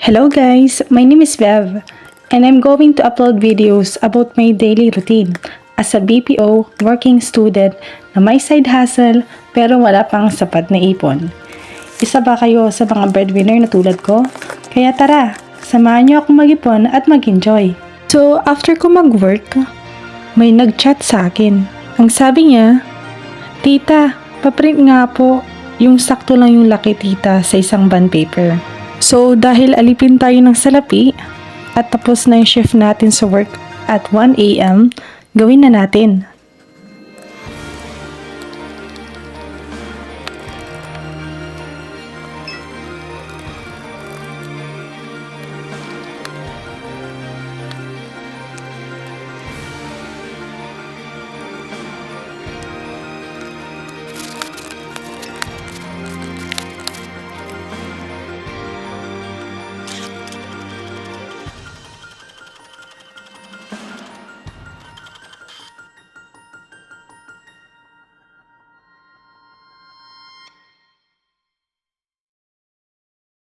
Hello guys, my name is Bev and I'm going to upload videos about my daily routine as a BPO working student na may side hustle pero wala pang sapat na ipon. Isa ba kayo sa mga breadwinner na tulad ko? Kaya tara, samahan niyo akong mag-ipon at mag-enjoy. So after ko mag-work, may nag-chat sa akin. Ang sabi niya, "Tita, paprint nga po, yung sakto lang yung laki tita sa isang bond paper." So dahil alipin tayo ng salapi at tapos na yung shift natin sa work at 1 AM, gawin na natin.